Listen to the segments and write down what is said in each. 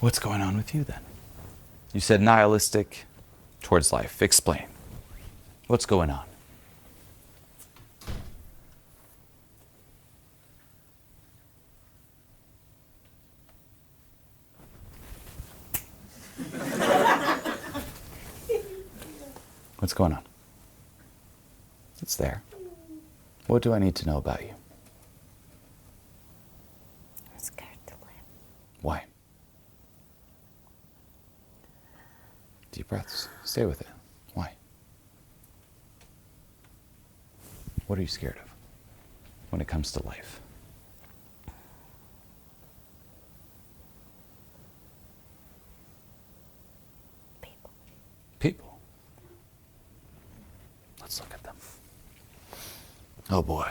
What's going on with you then? You said nihilistic towards life. Explain. What's going on? What's going on? It's there. What do I need to know about you? I'm scared to live. Why? Deep breaths. Stay with it. Why? What are you scared of when it comes to life? People. People. Let's look at them. Oh boy.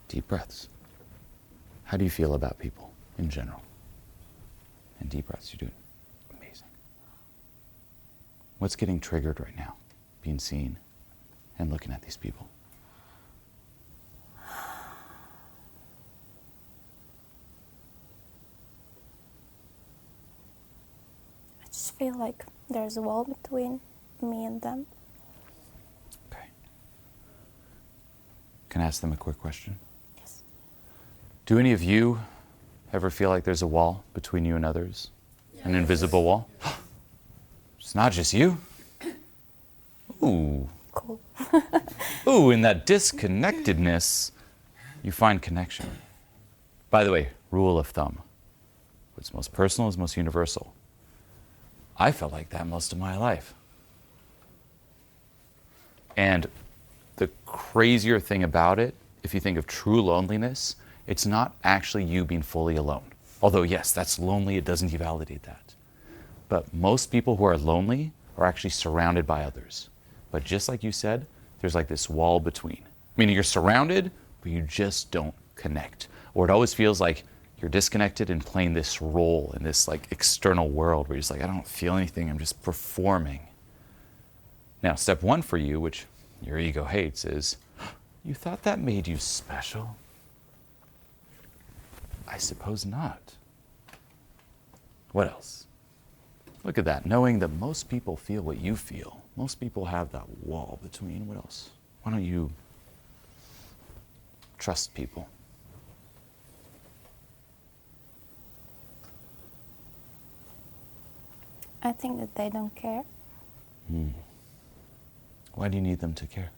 Deep breaths. How do you feel about people in general? And deep breaths, you're doing amazing. What's getting triggered right now? Being seen and looking at these people. I just feel like there's a wall between me and them. Okay. Can I ask them a quick question? Yes. Do any of you ever feel like there's a wall between you and others? An invisible wall? It's not just you. Ooh. Cool. Ooh, in that disconnectedness, you find connection. By the way, rule of thumb. What's most personal is most universal. I felt like that most of my life. And the crazier thing about it, if you think of true loneliness, it's not actually you being fully alone. Although, yes, that's lonely, it doesn't validate that. But most people who are lonely are actually surrounded by others. But just like you said, there's like this wall between. Meaning you're surrounded, but you just don't connect. Or it always feels like you're disconnected and playing this role in this like external world where you're just like, I don't feel anything, I'm just performing. Now, step one for you, which your ego hates, is you thought that made you special? I suppose not. What else? Look at that, knowing that most people feel what you feel. Most people have that wall between. What else? Why don't you trust people? I think that they don't care. Why do you need them to care?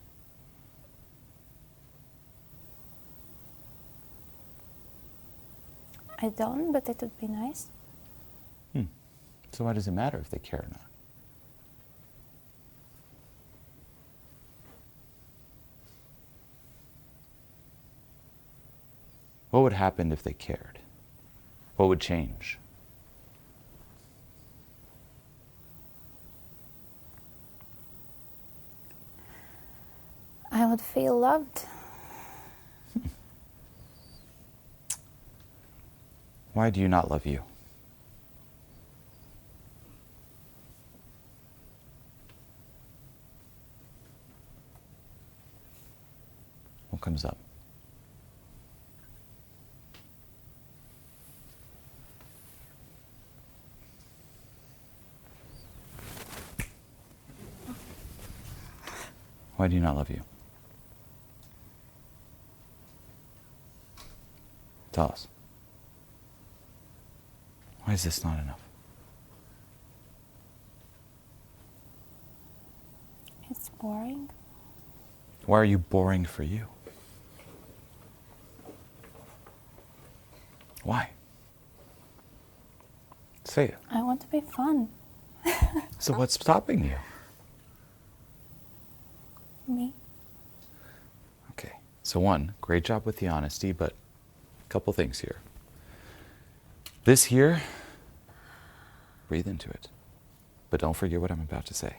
I don't, but it would be nice. So why does it matter if they care or not? What would happen if they cared? What would change? I would feel loved. Why do you not love you? What comes up? Why do you not love you? Tell us. Why is this not enough? It's boring. Why are you boring for you? Why? Say it. I want to be fun. So what's stopping you? Me. Okay. So one, great job with the honesty, but a couple things here. This here, breathe into it. But don't forget what I'm about to say.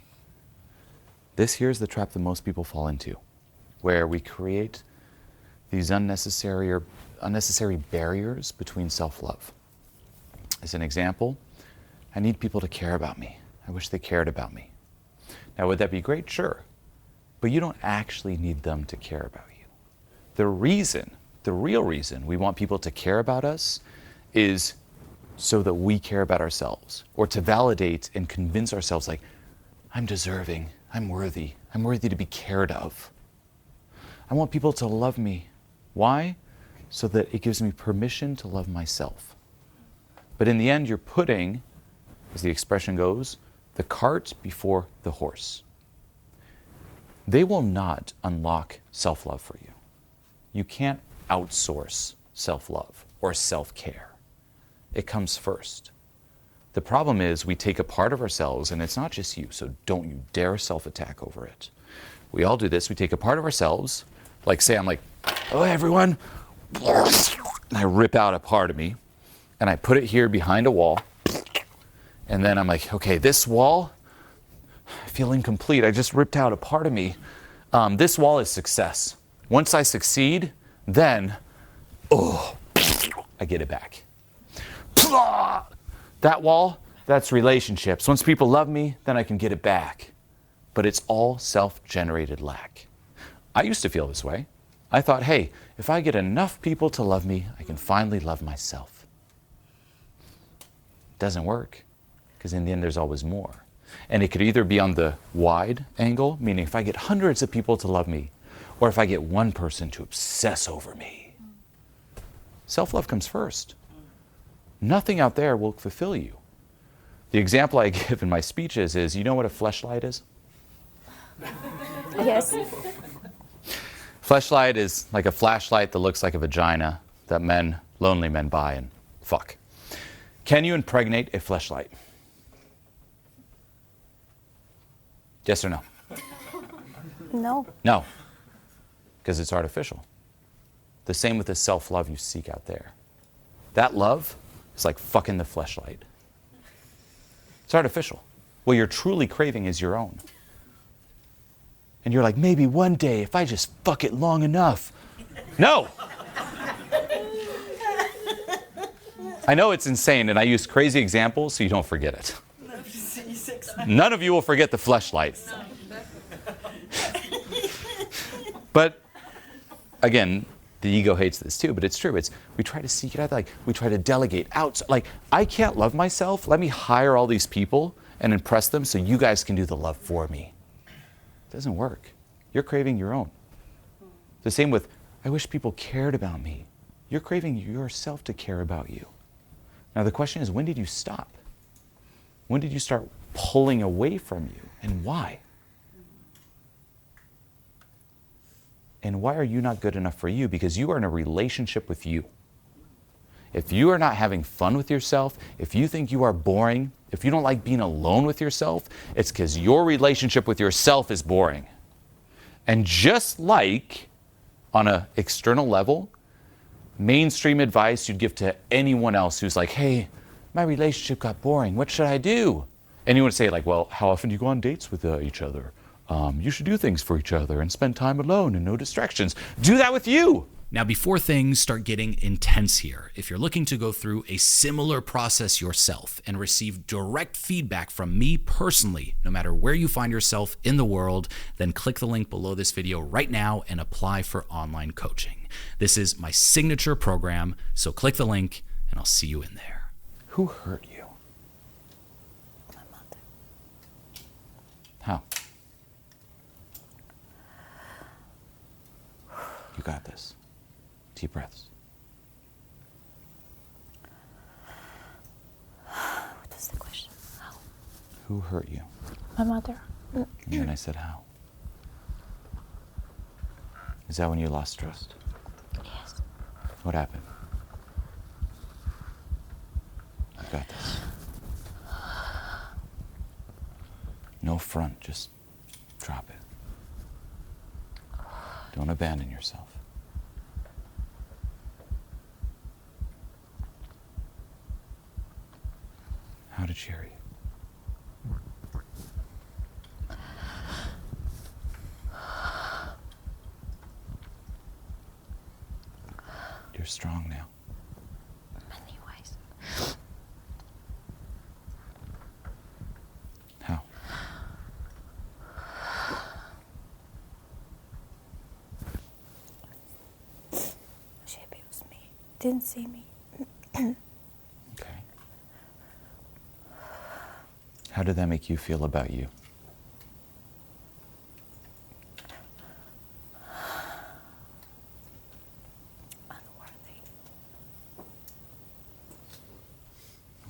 This here is the trap that most people fall into, where we create these unnecessary barriers between self-love. As an example, I need people to care about me. I wish they cared about me. Now, would that be great? Sure. But you don't actually need them to care about you. The real reason we want people to care about us is so that we care about ourselves, or to validate and convince ourselves like, I'm deserving, I'm worthy to be cared of. I want people to love me. Why? So that it gives me permission to love myself. But in the end, you're putting, as the expression goes, the cart before the horse. They will not unlock self-love for you. You can't outsource self-love or self-care. It comes first. The problem is we take a part of ourselves, and it's not just you, so don't you dare self-attack over it. We all do this. We take a part of ourselves, like say I'm like, oh, everyone, and I rip out a part of me, and I put it here behind a wall, and then I'm like, okay, this wall, I feel incomplete. I just ripped out a part of me. This wall is success. Once I succeed, then, I get it back. That wall, that's relationships. Once people love me, then I can get it back. But it's all self-generated lack. I used to feel this way. I thought, hey, if I get enough people to love me, I can finally love myself. It doesn't work, because in the end, there's always more. And it could either be on the wide angle, meaning if I get hundreds of people to love me, or if I get one person to obsess over me. Self-love comes first. Nothing out there will fulfill you. The example I give in my speeches is, you know what a fleshlight is? Yes. Fleshlight is like a flashlight that looks like a vagina that lonely men buy and fuck. Can you impregnate a fleshlight? Yes or no? No. No, because it's artificial. The same with the self-love you seek out there. That love is like fucking the fleshlight. It's artificial. What you're truly craving is your own. And you're like, maybe one day if I just fuck it long enough. No! I know it's insane, and I use crazy examples so you don't forget it. None of you will forget the fleshlight. But again, the ego hates this too, but it's true. We try to seek it out, like we try to delegate out. Like, I can't love myself. Let me hire all these people and impress them so you guys can do the love for me. It doesn't work. You're craving your own. The same with, I wish people cared about me. You're craving yourself to care about you. Now the question is, when did you stop? When did you start pulling away from you, and why? And why are you not good enough for you? Because you are in a relationship with you. If you are not having fun with yourself, if you think you are boring, if you don't like being alone with yourself, it's because your relationship with yourself is boring. And just like on an external level, mainstream advice you'd give to anyone else who's like, hey, my relationship got boring, what should I do? And you would say like, well, how often do you go on dates with each other? You should do things for each other and spend time alone and no distractions. Do that with you. Now, before things start getting intense here, if you're looking to go through a similar process yourself and receive direct feedback from me personally, no matter where you find yourself in the world, then click the link below this video right now and apply for online coaching. This is my signature program, so click the link and I'll see you in there. Who hurt you? My mother. How? You got this. Deep breaths. What was the question? How? Who hurt you? My mother. And then I said, how? Is that when you lost trust? Yes. What happened? You got this. No front, just drop it. Don't abandon yourself. How did she hurt you? You're strong now. Many ways. How? She abused me. Didn't see me. Okay. How did that make you feel about you? Unworthy.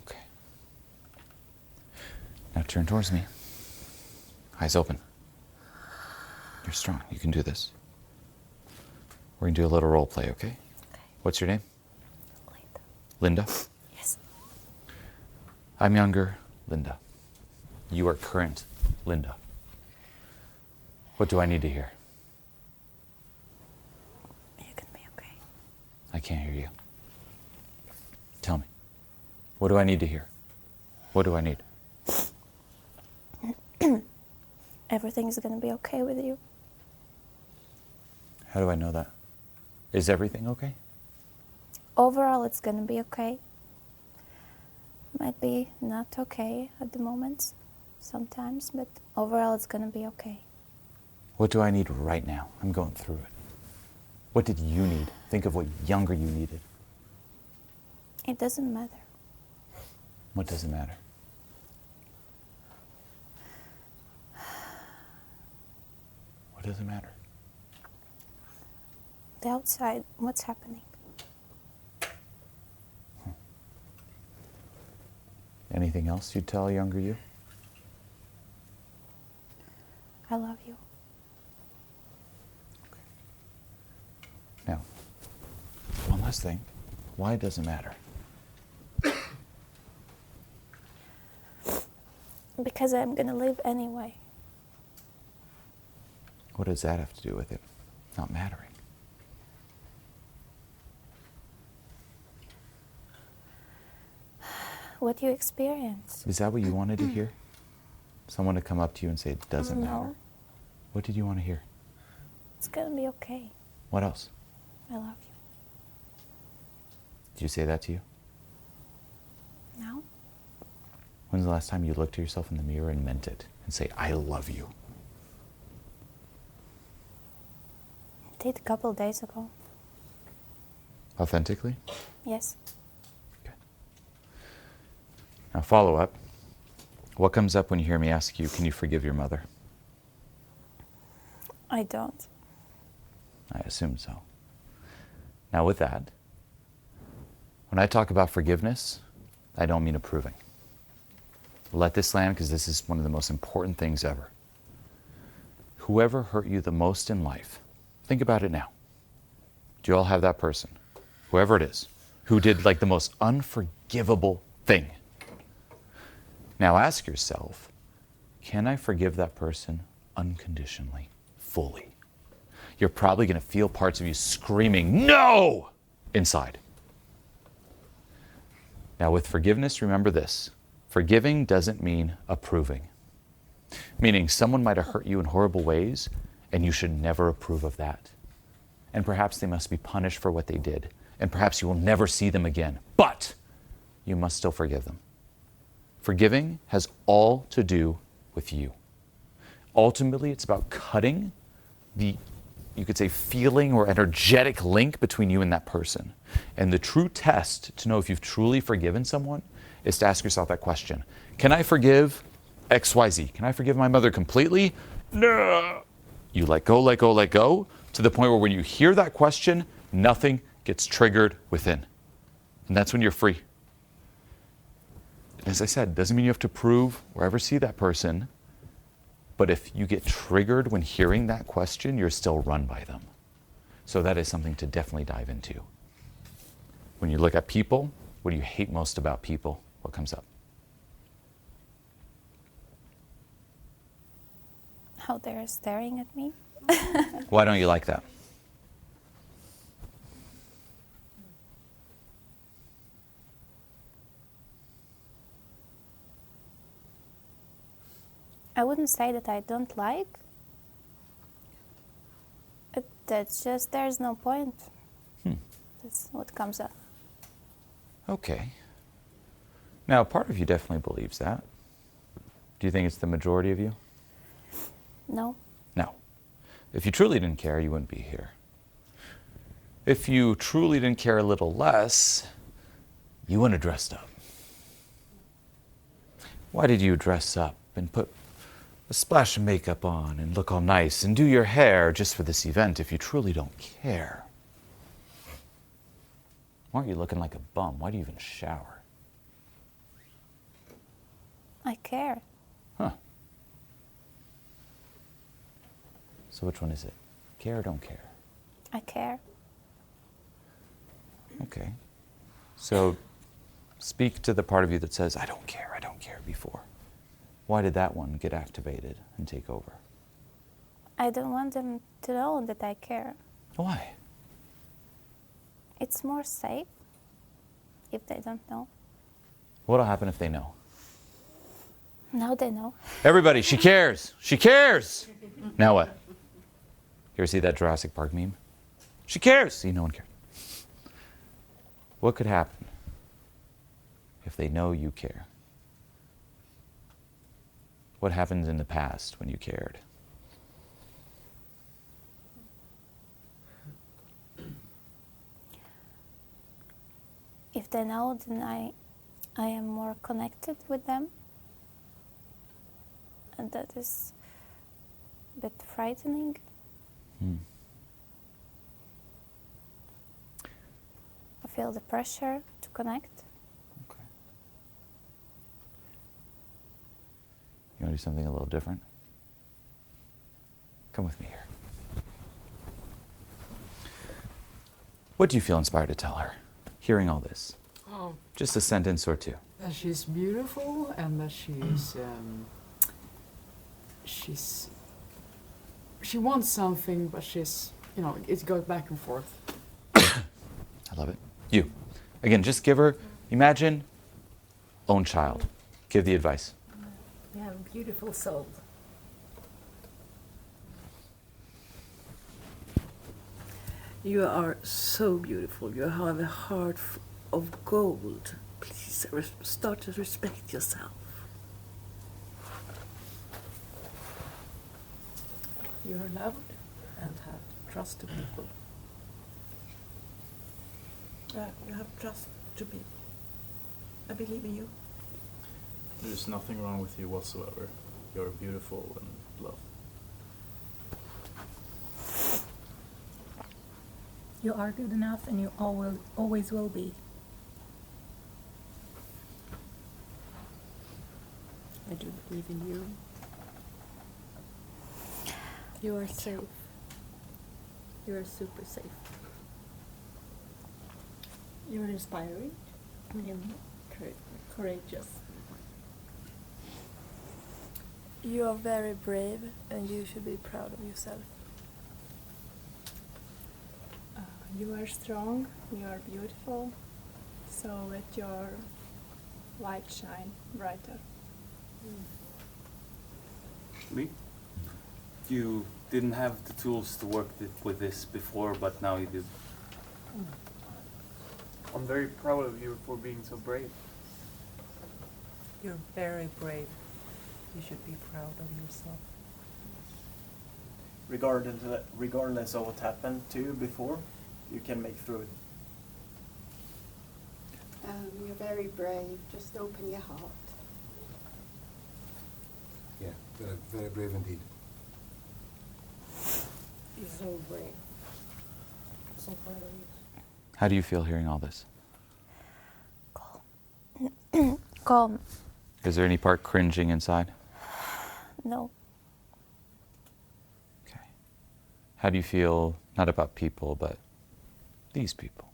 Okay. Now turn towards me. Eyes open. You're strong. You can do this. We're going to do a little role play, okay? Okay. What's your name? Linda. Linda? Yes. I'm younger, Linda. You are current, Linda. What do I need to hear? You can be okay. I can't hear you. Tell me. What do I need to hear? What do I need? Everything's gonna be okay with you. How do I know that? Is everything okay? Overall, it's gonna be okay. Might be not okay at the moment, sometimes, but overall, it's gonna be okay. What do I need right now? I'm going through it. What did you need? Think of what younger you needed. It doesn't matter. What doesn't matter? What doesn't matter? The outside, what's happening? Anything else you'd tell a younger you? I love you. Now, one last thing. Why does it matter? Because I'm gonna live anyway. What does that have to do with it not mattering? What you experience. Is that what you wanted to hear? Someone to come up to you and say it doesn't matter? No. What did you want to hear? It's gonna be okay. What else? I love you. Did you say that to you? No? When's the last time you looked at yourself in the mirror and meant it and say, I love you? I did a couple days ago. Authentically? Yes. Okay. Now follow up. What comes up when you hear me ask you, can you forgive your mother? I don't. I assume so. Now with that, when I talk about forgiveness, I don't mean approving. Let this land, because this is one of the most important things ever. Whoever hurt you the most in life, think about it now. Do you all have that person, whoever it is, who did like the most unforgivable thing? Now ask yourself, can I forgive that person unconditionally, fully? You're probably going to feel parts of you screaming, no, inside. Now with forgiveness, remember this. Forgiving doesn't mean approving. Meaning someone might have hurt you in horrible ways, and you should never approve of that. And perhaps they must be punished for what they did. And perhaps you will never see them again. But you must still forgive them. Forgiving has all to do with you. Ultimately, it's about cutting the, you could say, feeling or energetic link between you and that person. And the true test to know if you've truly forgiven someone is to ask yourself that question. Can I forgive XYZ? Can I forgive my mother completely? No. You let go, let go, let go, to the point where when you hear that question, nothing gets triggered within. And that's when you're free. And as I said, doesn't mean you have to prove or ever see that person, but if you get triggered when hearing that question, you're still run by them. So that is something to definitely dive into. When you look at people, what do you hate most about people? What comes up? How they're staring at me. Why don't you like that? I wouldn't say that I don't like. That's just, there's no point. That's what comes up. Okay. Now, part of you definitely believes that. Do you think it's the majority of you? No. No. If you truly didn't care, you wouldn't be here. If you truly didn't care a little less, you wouldn't have dressed up. Why did you dress up and put a splash of makeup on and look all nice and do your hair just for this event if you truly don't care? Why aren't you looking like a bum? Why do you even shower? I care. Huh. So which one is it? Care or don't care? I care. Okay. So speak to the part of you that says, I don't care before. Why did that one get activated and take over? I don't want them to know that I care. Why? It's more safe if they don't know. What'll happen if they know? Now they know. Everybody, she cares. She cares. Now what? You ever see that Jurassic Park meme? She cares. See, no one cares. What could happen if they know you care? What happened in the past when you cared? If they know, then I am more connected with them. And that is a bit frightening. I feel the pressure to connect. Okay. You want to do something a little different? Come with me here. What do you feel inspired to tell her, hearing all this? Oh, Just a sentence or two. that she's beautiful and that she wants something, but she's, it goes back and forth. I love it. You. Again, just give her, imagine, own child. Give the advice. You have a beautiful soul. You are so beautiful. You have a heart of gold. Please start to respect yourself. You are loved and have trust to people. You have trust to be. I believe in you. There's nothing wrong with you whatsoever. You're beautiful and loved. You are good enough and you always will be. I do believe in you. You are safe. You are super safe. You are inspiring and courageous. You are very brave and you should be proud of yourself. You are strong, you are beautiful, so let your light shine brighter. Me? You didn't have the tools to work with this before, but now you do. I'm very proud of you for being so brave. You're very brave. You should be proud of yourself. Regardless of what happened to you before, you can make through it. You're very brave. Just open your heart. Yeah, very, very brave indeed. You're so brave. So proud of you. How do you feel hearing all this? Calm. Is there any part cringing inside? No. Okay. How do you feel, not about people, but these people?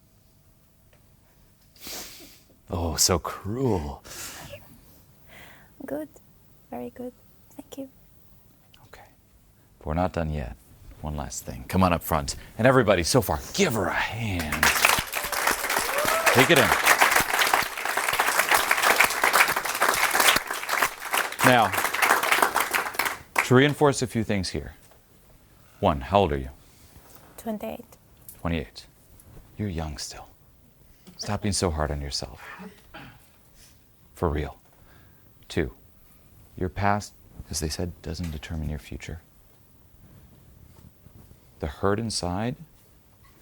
Oh, so cruel. Good. Very good. Thank you. Okay. But we're not done yet. One last thing. Come on up front. And everybody, so far, give her a hand. Take it in. Now, to reinforce a few things here. One, how old are you? 28. 28. You're young still. Stop being so hard on yourself. For real. 2, your past, as they said, doesn't determine your future. The hurt inside,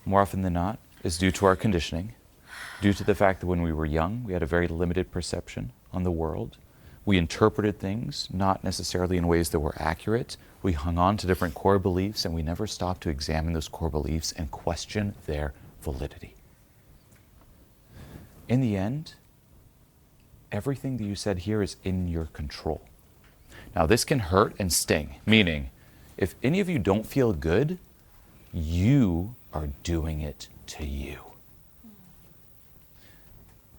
more often than not, is due to our conditioning, due to the fact that when we were young, we had a very limited perception on the world. We interpreted things not necessarily in ways that were accurate. We hung on to different core beliefs, and we never stopped to examine those core beliefs and question their validity. In the end, everything that you said here is in your control. Now, this can hurt and sting, meaning if any of you don't feel good, you are doing it to you.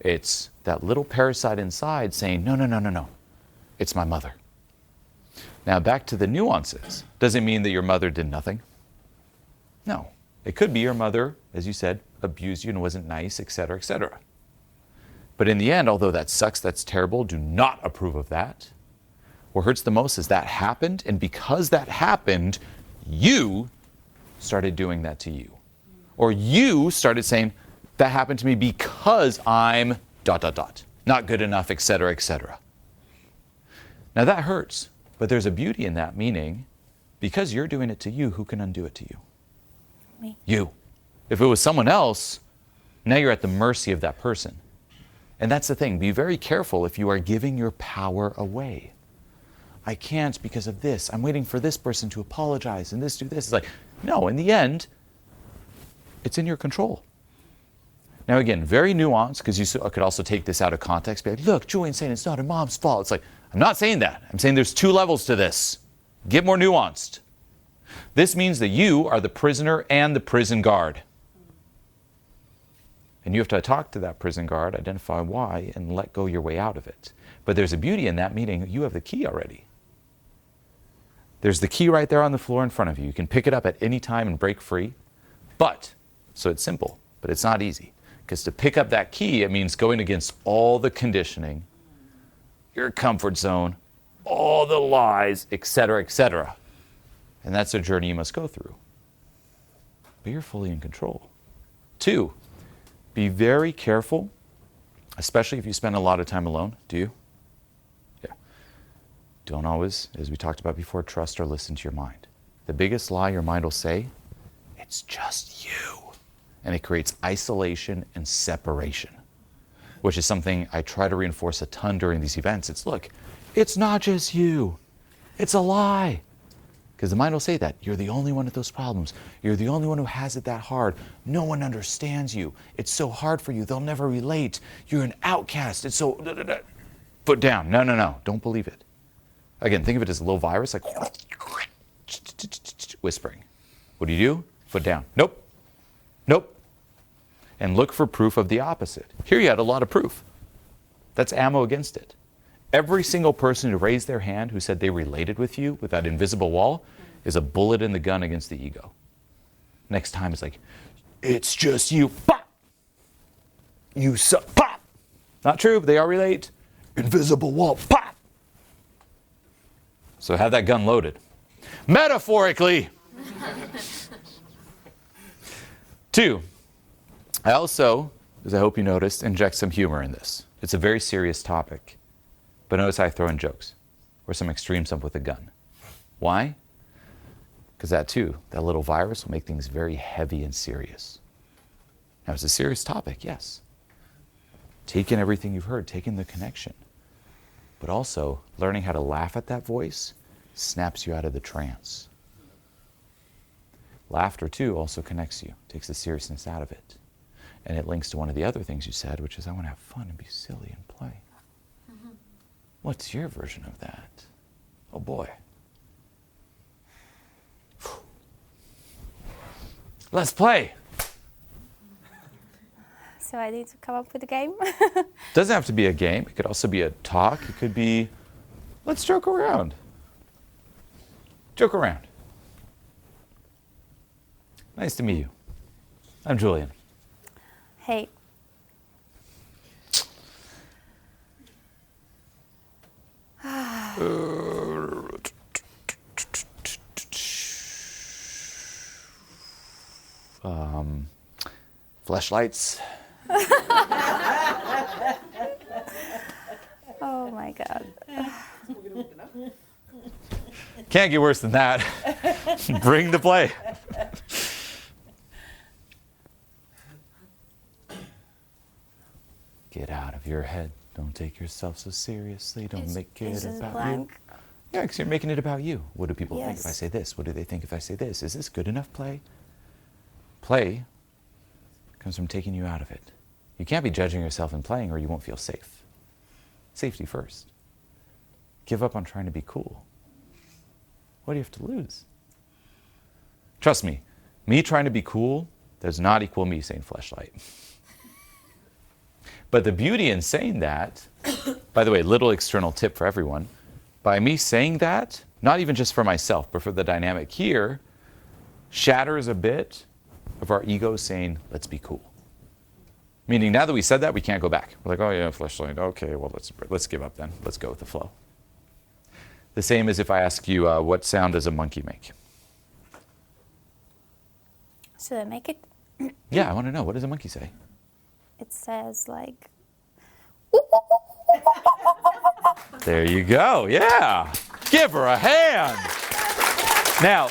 It's that little parasite inside saying, no, no, no, no, no. It's my mother. Now, back to the nuances. Does it mean that your mother did nothing? No. It could be your mother, as you said, abused you and wasn't nice, etc., etc. But in the end, although that sucks, that's terrible, do not approve of that. What hurts the most is that happened, and because that happened, you started doing that to you. Or you started saying, that happened to me because I'm ... not good enough, etc., etc. Now that hurts, but there's a beauty in that, meaning, because you're doing it to you, who can undo it to you? Me. You. If it was someone else, now you're at the mercy of that person. And that's the thing, be very careful if you are giving your power away. I can't because of this. I'm waiting for this person to apologize and this do this. It's like, no, in the end, it's in your control. Now again, very nuanced, because you could also take this out of context. Be like, look, Julien's saying it's not her mom's fault. It's like, I'm not saying that. I'm saying there's two levels to this. Get more nuanced. This means that you are the prisoner and the prison guard. And you have to talk to that prison guard, identify why, and let go your way out of it. But there's a beauty in that, meaning you have the key already. There's the key right there on the floor in front of you. You can pick it up at any time and break free. But, so it's simple, but it's not easy. Because to pick up that key, it means going against all the conditioning, your comfort zone, all the lies, etc., etc. And that's a journey you must go through. But you're fully in control. 2, be very careful, especially if you spend a lot of time alone. Do you? Yeah. Don't always, as we talked about before, trust or listen to your mind. The biggest lie your mind will say, it's just you. And it creates isolation and separation, which is something I try to reinforce a ton during these events. It's, look, it's not just you. It's a lie. Because the mind will say that. You're the only one with those problems. You're the only one who has it that hard. No one understands you. It's so hard for you. They'll never relate. You're an outcast. It's so... Foot down. No, no, no. Don't believe it. Again, think of it as a little virus, like whispering. What do? Foot down. Nope. Nope. And look for proof of the opposite. Here you had a lot of proof. That's ammo against it. Every single person who raised their hand who said they related with you with that invisible wall is a bullet in the gun against the ego. Next time it's like, it's just you. Pop! You suck. Pop! Not true, but they all relate. Invisible wall. Pop! So have that gun loaded. Metaphorically. 2, I also, as I hope you noticed, inject some humor in this. It's a very serious topic. But notice I throw in jokes or some extreme stuff with a gun. Why? Because that too, that little virus will make things very heavy and serious. Now it's a serious topic, yes. Take in everything you've heard, take in the connection. But also, learning how to laugh at that voice snaps you out of the trance. Laughter, too, also connects you, takes the seriousness out of it. And it links to one of the other things you said, which is, I want to have fun and be silly and play. Mm-hmm. What's your version of that? Oh, boy. Let's play. So I need to come up with a game? Doesn't have to be a game. It could also be a talk. It could be, let's joke around. Joke around. Nice to meet you. I'm Julien. Hey. Fleshlights. Oh my God. Can't get worse than that. Bring the play. Get out of your head. Don't take yourself so seriously. Don't make it Is about blank? you. Yeah, because you're making it about you. What do people think if I Yes. say this? What do they think if I say this? Is this good enough play? Play comes from taking you out of it. You can't be judging yourself in playing or you won't feel safe. Safety first. Give up on trying to be cool. What do you have to lose? Trust me trying to be cool does not equal me saying fleshlight. But the beauty in saying that, by the way, little external tip for everyone, by me saying that, not even just for myself, but for the dynamic here, shatters a bit of our ego saying, let's be cool. Meaning now that we said that, we can't go back. We're like, oh yeah, fleshlight, okay, well let's give up then. Let's go with the flow. The same as if I ask you, what sound does a monkey make? Should I make it? Yeah, I want to know. What does a monkey say? It says like... There you go. Yeah. Give her a hand. Now,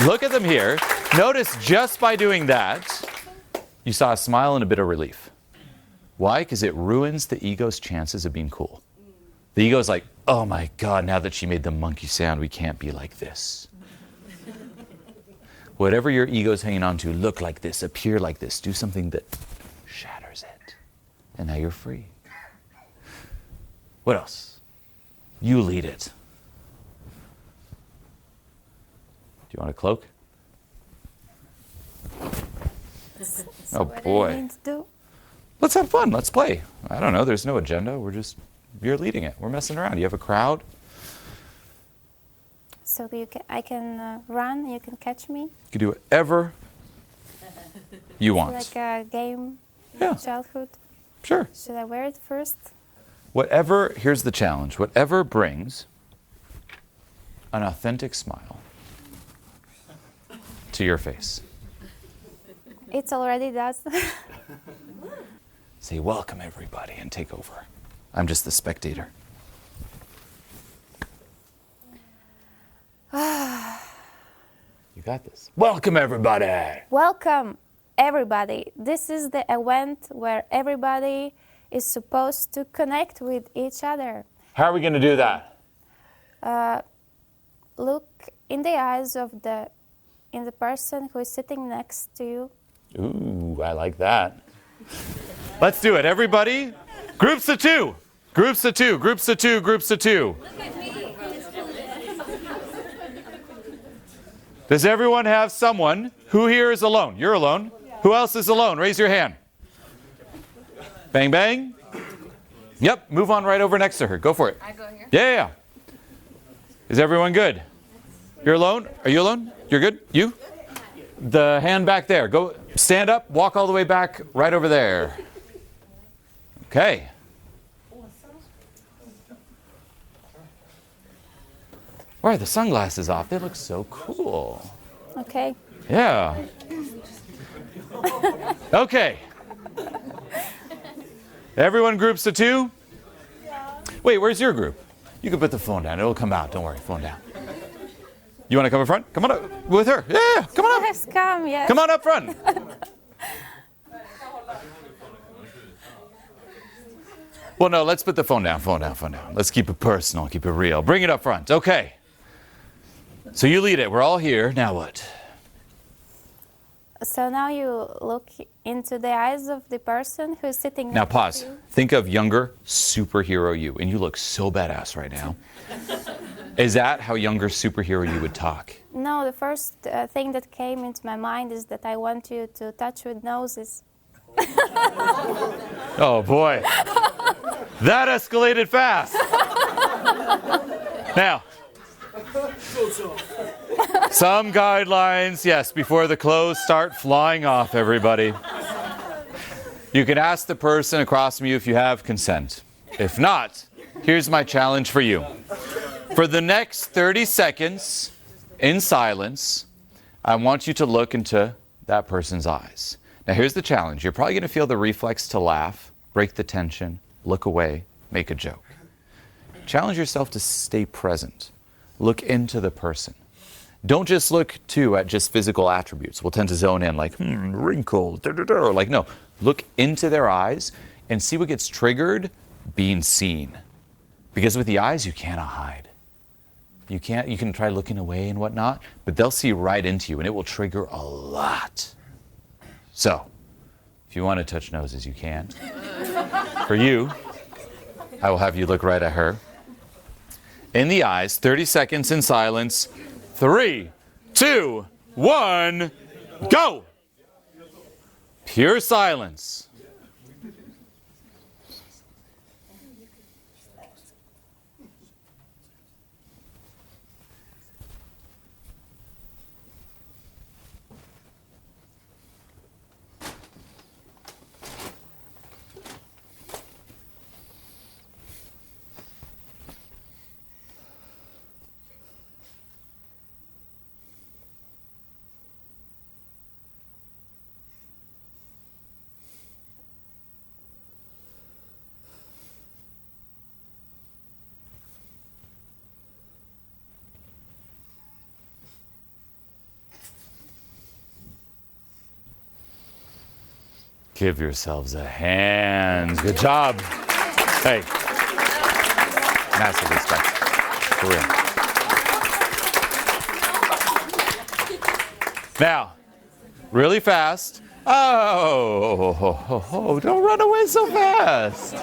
look at them here. Notice just by doing that, you saw a smile and a bit of relief. Why? Because it ruins the ego's chances of being cool. The ego's like, oh my God, now that she made the monkey sound, we can't be like this. Whatever your ego's hanging on to, look like this, appear like this, do something that shatters it. And now you're free. What else? You lead it. Do you want a cloak? So Oh what boy. do I need to do? Let's have fun. Let's play. I don't know. There's no agenda. You're leading it. We're messing around. You have a crowd. So I can run, you can catch me? You can do whatever you want. Like a game, Yeah. childhood? Sure. Should I wear it first? Whatever, here's the challenge. Whatever brings an authentic smile to your face. It already does. Say, welcome everybody, and take over. I'm just the spectator. You got this. Welcome everybody. Welcome, everybody. This is the event where everybody is supposed to connect with each other. How are we going to do that? Look in the eyes of the person who is sitting next to you. Ooh, I like that. Let's do it. Everybody, groups of two. Groups of two, groups of two, groups of two. Does everyone have someone? Who here is alone? You're alone. Who else is alone? Raise your hand. Bang, bang. Yep, move on right over next to her. Go for it. I go here? Yeah. Is everyone good? You're alone? Are you alone? You're good? You? The hand back there. Go stand up, walk all the way back right over there. Okay. Why are the sunglasses off? They look so cool. Okay. Yeah. Okay. Everyone groups of two? Wait, where's your group? You can put the phone down. It'll come out. Don't worry. Phone down. You want to come in front? Come on up with her. Yeah, come on up. Yes, come, yes. Come on up front. Well, no, let's put the phone down, phone down, phone down. Let's keep it personal, keep it real. Bring it up front. Okay. So you lead it. We're all here. Now what? So now you look into the eyes of the person who is sitting Now next pause. to you. Think of younger superhero you, and you look so badass right now. Is that how younger superhero you would talk? No, the first thing that came into my mind is that I want you to touch with noses. Oh boy. That escalated fast. Now, some guidelines, yes, before the clothes start flying off, everybody. You can ask the person across from you if you have consent. If not, here's my challenge for you. For the next 30 seconds, in silence, I want you to look into that person's eyes. Now here's the challenge. You're probably going to feel the reflex to laugh, break the tension, look away, make a joke. Challenge yourself to stay present. Look into the person. Don't just look, too, at just physical attributes. We'll tend to zone in like, wrinkled, or like, no. Look into their eyes and see what gets triggered being seen. Because with the eyes, you cannot hide. You can try looking away and whatnot, but they'll see right into you and it will trigger a lot. So, if you want to touch noses, you can. For you, I will have you look right at her. In the eyes, 30 seconds in silence. 3, 2, 1, go! Pure silence. Give yourselves a hand. Good job. Hey. Massive respect. For real. Now, really fast. Oh, don't run away so fast.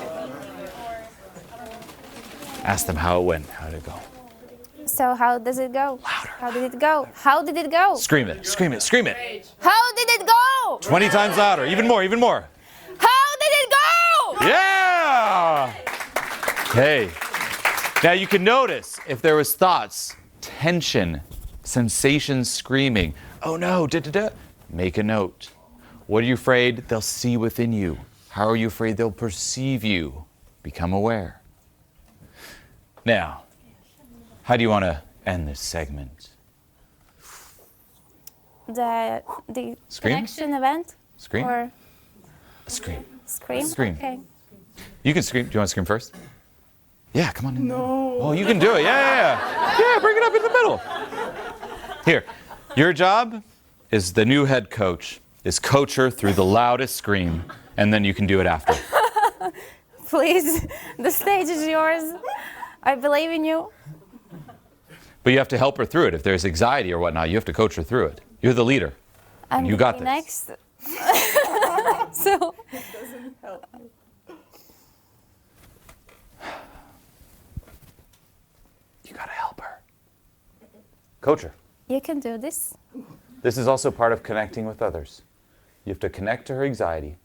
Ask them how it went. How did it go? So how does it go? Louder. How did it go? How did it go? Scream it, scream it, scream it. How did it go? 20 times louder, even more, even more. How did it go? Yeah! Hey. Now you can notice if there was thoughts, tension, sensations, screaming. Oh no, da-da-da. Make a note. What are you afraid they'll see within you? How are you afraid they'll perceive you? Become aware. Now, how do you want to end this segment? The Scream? connection event? Scream? Or Scream. scream? Scream. Okay. You can scream. Do you want to scream first? Yeah, come on in. No. Oh, you can do it. Yeah. Yeah, bring it up in the middle. Here, your job is the new head coach, is coach her through the loudest scream, and then you can do it after. Please, the stage is yours. I believe in you. But you have to help her through it. If there's anxiety or whatnot, you have to coach her through it. You're the leader. I'm you got the this. next. So. It doesn't help me. You gotta help her. Coach her. You can do this. This is also part of connecting with others. You have to connect to her anxiety,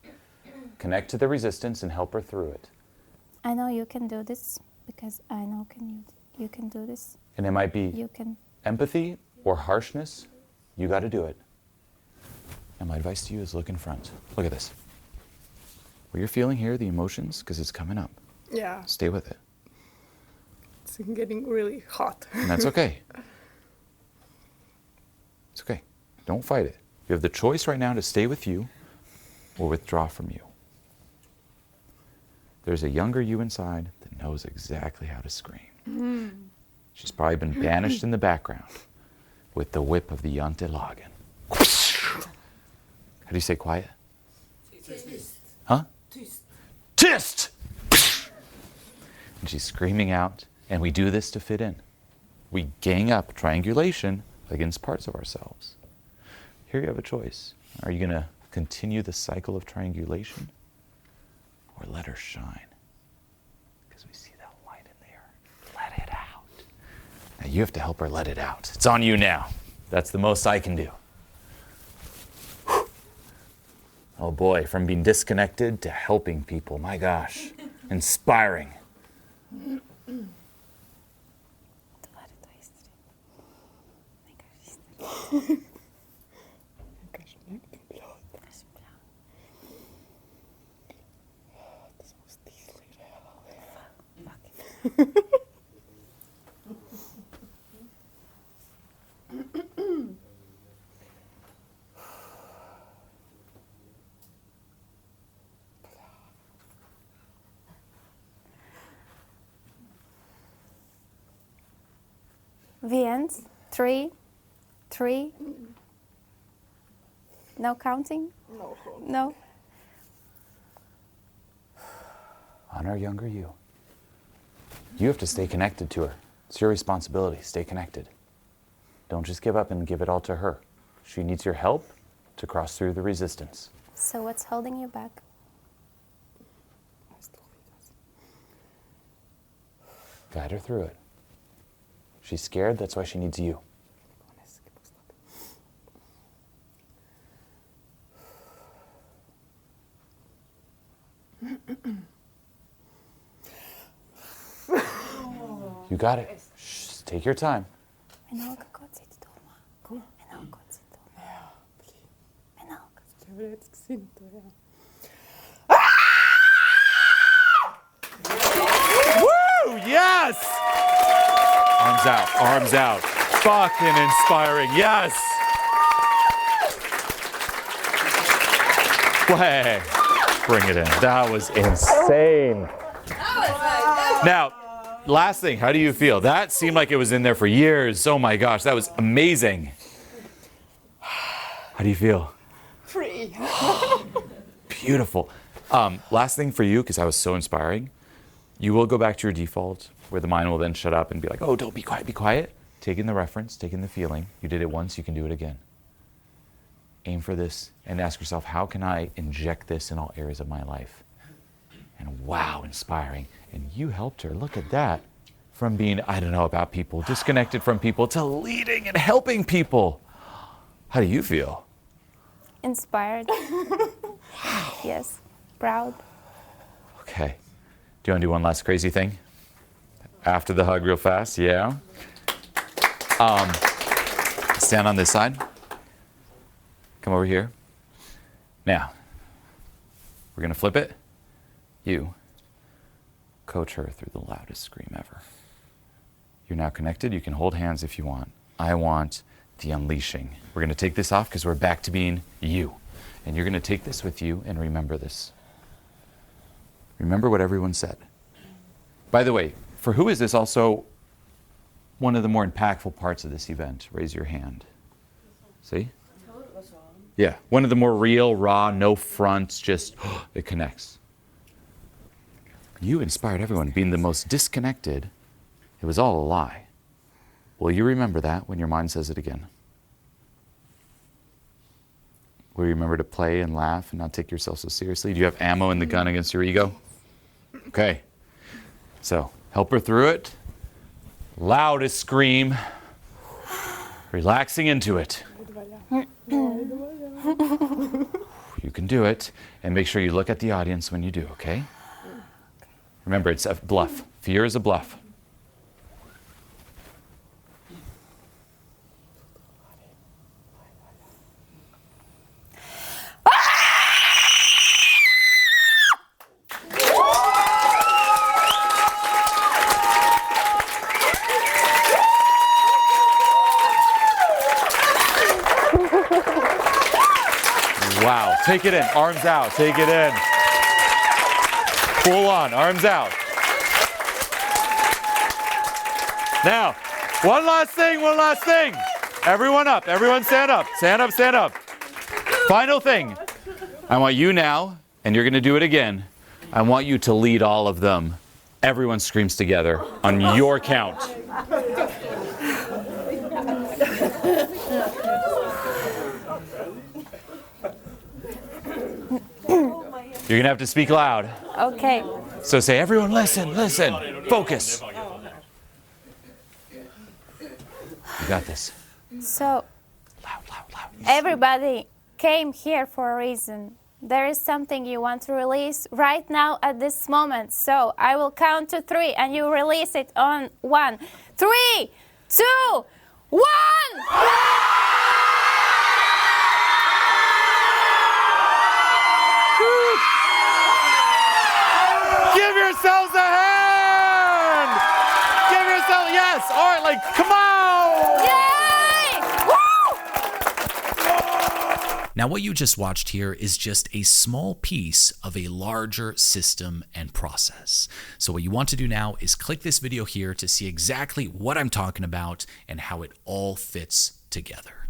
connect to the resistance, and help her through it. I know you can do this because I know you can do this. And it might be You can. empathy or harshness. You got to do it. And my advice to you is look in front. Look at this. What you're feeling here, the emotions, because it's coming up. Yeah, Stay with it. it's getting really hot. And that's okay. It's okay. Don't fight it. You have the choice right now to stay with you or withdraw from you. There's a younger you inside that knows exactly how to scream. She's probably been banished in the background with the whip of the Internalizing. How do you say quiet? Tyst. Huh? Tyst. Tyst! And she's screaming out, and we do this to fit in. We gang up triangulation against parts of ourselves. Here you have a choice. Are you going to continue the cycle of triangulation or let her shine? Because we see that light in there. Let it out. Now you have to help her let it out. It's on you now. That's the most I can do. Whew. Oh boy, from being disconnected to helping people. My gosh. Inspiring. The end. 3, 3. No counting? No. No. Honor younger you. You have to stay connected to her. It's your responsibility. Stay connected. Don't just give up and give it all to her. She needs your help to cross through the resistance. So what's holding you back? Guide her through it. She's scared, that's why she needs you. You got it. Shh, take your time. Woo! Yes! Arms out, arms out. Fucking inspiring, yes! Way. Bring it in. That was insane. Now, last thing, how do you feel? That seemed like it was in there for years. Oh my gosh, that was amazing. How do you feel? Free. Beautiful. Last thing for you, because that was so inspiring. You will go back to your default, where the mind will then shut up and be like, oh, don't be quiet, be quiet. Take in the reference, take in the feeling. You did it once, you can do it again. Aim for this and ask yourself, how can I inject this in all areas of my life? And wow, inspiring. And you helped her, look at that. From being, I don't know about people, disconnected from people, to leading and helping people. How do you feel? Inspired. Wow. Yes. Proud. Okay. Do you want to do one last crazy thing? After the hug real fast, yeah. Stand on this side. Come over here. Now, we're going to flip it. You coach her through the loudest scream ever. You're now connected. You can hold hands if you want. I want the unleashing. We're going to take this off because we're back to being you. And you're going to take this with you and remember this. Remember what everyone said. By the way, for who is this also one of the more impactful parts of this event? Raise your hand. See? Yeah, one of the more real, raw, no fronts, just it connects. You inspired everyone, being the most disconnected. It was all a lie. Will you remember that when your mind says it again? Will you remember to play and laugh and not take yourself so seriously? Do you have ammo in the gun against your ego? Okay. So, help her through it. Loudest scream. Relaxing into it. You can do it. And make sure you look at the audience when you do, okay? Remember, it's a bluff. Fear is a bluff. Wow, take it in, arms out, take it in. Full on, arms out. Now, one last thing. Everyone up, everyone stand up, stand up, stand up. Final thing, I want you now, and you're gonna do it again, I want you to lead all of them. Everyone screams together on your count. You're gonna have to speak loud. Okay. So say, everyone listen, listen, focus. You got this. So, everybody came here for a reason. There is something you want to release right now at this moment. So, I will count to 3 and you release it on 1. 3, 2, 1! Give yourselves a hand! Give yourself, yes! All right, like, come on! Yay! Woo! Now, what you just watched here is just a small piece of a larger system and process. So what you want to do now is click this video here to see exactly what I'm talking about and how it all fits together.